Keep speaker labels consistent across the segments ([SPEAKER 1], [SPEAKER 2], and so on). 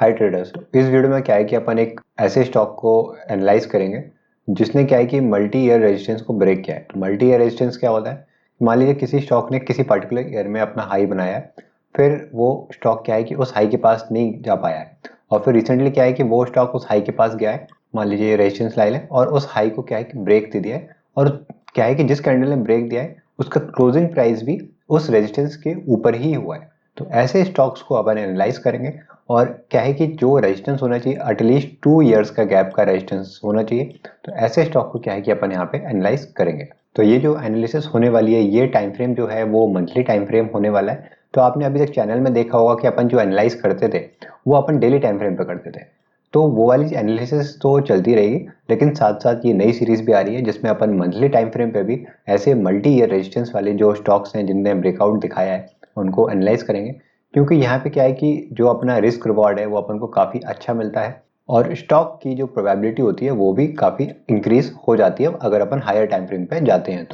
[SPEAKER 1] High traders, इस video में क्या है कि अपन एक ऐसे स्टॉक को एनालाइज करेंगे जिसने क्या है कि मल्टी ईयर रेजिस्टेंस को ब्रेक किया है। तो मल्टी ईयर रेजिस्टेंस क्या होता है, मान लीजिए किसी स्टॉक ने किसी पर्टिकुलर ईयर में अपना हाई बनाया है, फिर वो स्टॉक क्या है कि उस हाई के पास नहीं जा पाया है, और फिर रिसेंटली क्या है कि वो स्टॉक उस हाई के पास गया है, मान लीजिए रेजिस्टेंस लाइन है, और उस हाई को क्या है कि ब्रेक दे दिया है, और क्या है कि जिस कैंडल ने ब्रेक दिया है उसका क्लोजिंग प्राइस भी उस रेजिस्टेंस के ऊपर ही हुआ है। तो ऐसे स्टॉक्स को अपन एनालाइज करेंगे, और क्या है कि जो रेजिस्टेंस होना चाहिए एटलीस्ट 2 इयर्स का गैप का रेजिस्टेंस होना चाहिए। तो ऐसे स्टॉक को क्या है कि अपन यहाँ पे एनालाइज करेंगे। तो ये जो एनालिसिस होने वाली है, ये टाइम फ्रेम जो है वो मंथली टाइम फ्रेम होने वाला है। तो आपने अभी तक चैनल में देखा होगा कि अपन जो एनालाइज करते थे वो अपन डेली टाइम फ्रेम पे करते थे, तो वो वाली एनालिसिस तो चलती रहेगी, लेकिन साथ साथ ये नई सीरीज भी आ रही है जिसमें अपन मंथली टाइम फ्रेम पे भी ऐसे मल्टी ईयर रेजिस्टेंस वाले जो स्टॉक्स हैं जिनने ब्रेकआउट दिखाया है उनको एनालाइज करेंगे। क्योंकि यहाँ पे क्या है कि जो अपना रिस्क रिवॉर्ड है वो अपन को काफ़ी अच्छा मिलता है, और स्टॉक की जो प्रोबेबिलिटी होती है वो भी काफ़ी इंक्रीज हो जाती है अगर अपन हायर टाइम फ्रेम पे जाते हैं।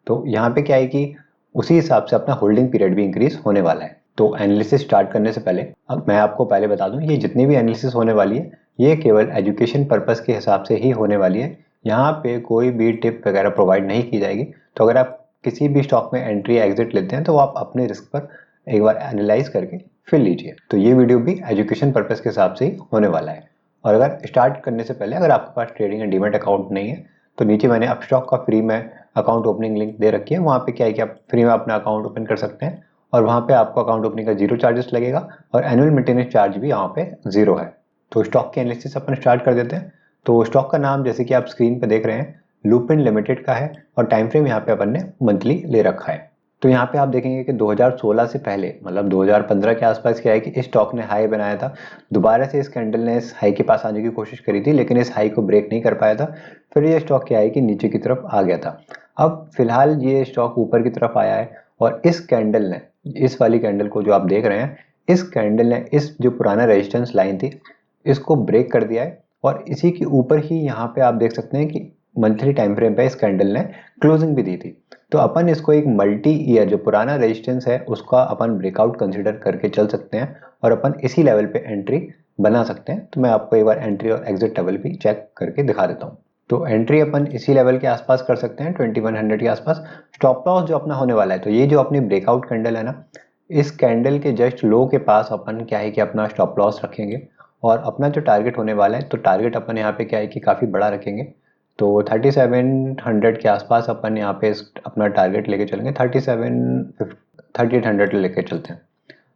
[SPEAKER 1] तो यहाँ पे क्या है कि उसी हिसाब से अपना होल्डिंग पीरियड भी इंक्रीज होने वाला है। तो एनालिसिस स्टार्ट करने से पहले अब मैं आपको पहले बता दूं, ये जितनी भी एनालिसिस होने वाली है ये केवल एजुकेशन पर्पस के हिसाब से ही होने वाली है। यहाँ पे कोई भी टिप वगैरह प्रोवाइड नहीं की जाएगी। तो अगर आप किसी भी स्टॉक में एंट्री एग्जिट लेते हैं तो आप अपने रिस्क पर एक बार एनालाइज करके फिर लीजिए। तो ये वीडियो भी एजुकेशन पर्पस के हिसाब से ही होने वाला है। और अगर स्टार्ट करने से पहले अगर आपके पास ट्रेडिंग या डीमैट अकाउंट नहीं है तो नीचे मैंने अपस्टॉक का फ्री में अकाउंट ओपनिंग लिंक दे रखी है, वहाँ पे क्या है कि आप फ्री में अपना अकाउंट ओपन कर सकते हैं, और वहाँ पे आपको अकाउंट ओपनिंग का 0 चार्जेस लगेगा, और एनुअल मेंटेनेंस चार्ज भी यहाँ पे 0 है। तो स्टॉक की एनालिसिस अपन स्टार्ट कर देते हैं। तो स्टॉक का नाम जैसे कि आप स्क्रीन पे देख रहे हैं लुपिन लिमिटेड का है, और टाइम फ्रेम यहाँ पे अपन ने मंथली ले रखा है। तो यहाँ पे आप देखेंगे कि 2016 से पहले मतलब 2015 के आसपास क्या है कि इस स्टॉक ने हाई बनाया था, दोबारा से इस कैंडल ने इस हाई के पास आने की कोशिश करी थी लेकिन इस हाई को ब्रेक नहीं कर पाया था, फिर ये स्टॉक क्या है कि नीचे की तरफ आ गया था। अब फिलहाल ये स्टॉक ऊपर की तरफ आया है, और इस कैंडल ने, इस वाली कैंडल को जो आप देख रहे हैं, इस कैंडल ने इस जो पुराना रेजिस्टेंस लाइन थी इसको ब्रेक कर दिया है, और इसी के ऊपर ही यहाँ पे आप देख सकते हैं कि मंथली टाइम फ्रेम पे इस कैंडल ने क्लोजिंग भी दी थी। तो अपन इसको एक मल्टी ईयर जो पुराना रेजिस्टेंस है उसका अपन ब्रेकआउट कंसिडर करके चल सकते हैं, और अपन इसी लेवल पे एंट्री बना सकते हैं। तो मैं आपको एक बार एंट्री और एग्जिट लेवल भी चेक करके दिखा देता हूँ। तो एंट्री अपन इसी लेवल के आसपास कर सकते हैं 2100 के आसपास। स्टॉप लॉस जो अपना होने वाला है, तो ये जो अपनी ब्रेकआउट कैंडल है ना, इस कैंडल के जस्ट लो के पास अपन क्या है कि अपना स्टॉप लॉस रखेंगे, और अपना जो टारगेट होने वाला है तो टारगेट अपन यहाँ पे क्या है कि काफ़ी बड़ा रखेंगे। तो 3700 के आसपास अपन यहाँ पे अपना टारगेट लेके चलेंगे, 3800 लेके चलते हैं।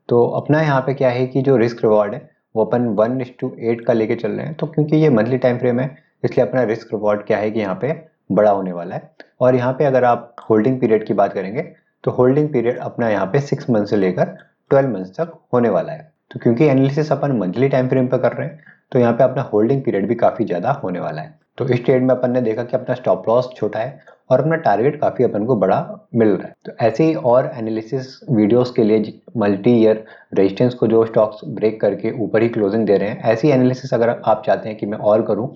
[SPEAKER 1] तो अपना यहाँ पे क्या है कि जो रिस्क रिवॉर्ड है वो अपन 1:8 का लेके चल रहे हैं। तो क्योंकि ये मंथली टाइम फ्रेम है इसलिए अपना रिस्क रिवॉर्ड क्या है कि यहाँ पे बड़ा होने वाला है। और यहाँ पे अगर आप होल्डिंग पीरियड की बात करेंगे तो होल्डिंग पीरियड अपना यहाँ पे 6 मंथ से लेकर 12 मंथ तक होने वाला है। तो क्योंकि एनालिसिस अपन मंथली टाइम फ्रेम पर कर रहे हैं तो यहाँ पे अपना होल्डिंग पीरियड भी काफ़ी ज़्यादा होने वाला है। तो इस ट्रेड में अपन ने देखा कि अपना स्टॉप लॉस छोटा है और अपना टारगेट काफ़ी अपन को बड़ा मिल रहा है। तो ऐसे ही और एनालिसिस वीडियोस के लिए मल्टी ईयर रेजिस्टेंस को जो स्टॉक्स ब्रेक करके ऊपर ही क्लोजिंग दे रहे हैं, ऐसी एनालिसिस अगर आप चाहते हैं कि मैं और करूं,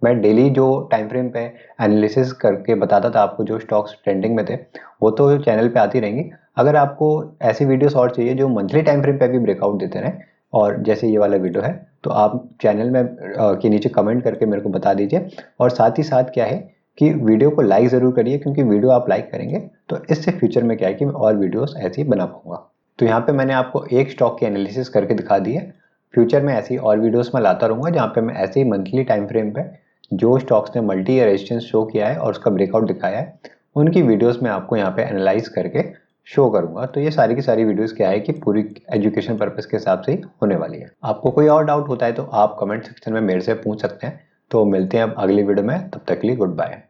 [SPEAKER 1] मैं डेली जो टाइम फ्रेम पे एनालिसिस करके बताता था आपको जो स्टॉक्स ट्रेंडिंग में थे वो तो चैनल पे आती रहेंगी। अगर आपको ऐसी वीडियोस और चाहिए जो मंथली टाइम फ्रेम पे भी ब्रेकआउट देते रहें, और जैसे ये वाला वीडियो है, तो आप चैनल में के नीचे कमेंट करके मेरे को बता दीजिए। और साथ ही साथ क्या है कि वीडियो को लाइक ज़रूर करिए, क्योंकि वीडियो आप लाइक करेंगे तो इससे फ्यूचर में क्या है कि मैं और वीडियोस ऐसे ही बना पाऊंगा। तो यहाँ पे मैंने आपको एक स्टॉक की एनालिसिस करके दिखा दी है। फ्यूचर में ऐसी और वीडियोस मैं लाता रहूँगा जहाँ पे मैं ऐसे ही मंथली टाइम फ्रेम पे जो स्टॉक्स ने मल्टी ईयर रेजिस्टेंस शो किया है और उसका ब्रेकआउट दिखाया है उनकी वीडियोस में आपको यहाँ पे एनालाइज करके शो करूंगा। तो ये सारी की सारी वीडियोस क्या है कि पूरी एजुकेशन पर्पस के हिसाब से ही होने वाली है। आपको कोई और डाउट होता है तो आप कमेंट सेक्शन में मेरे से पूछ सकते हैं। तो मिलते हैं अब अगली वीडियो में, तब तक के लिए गुड बाय।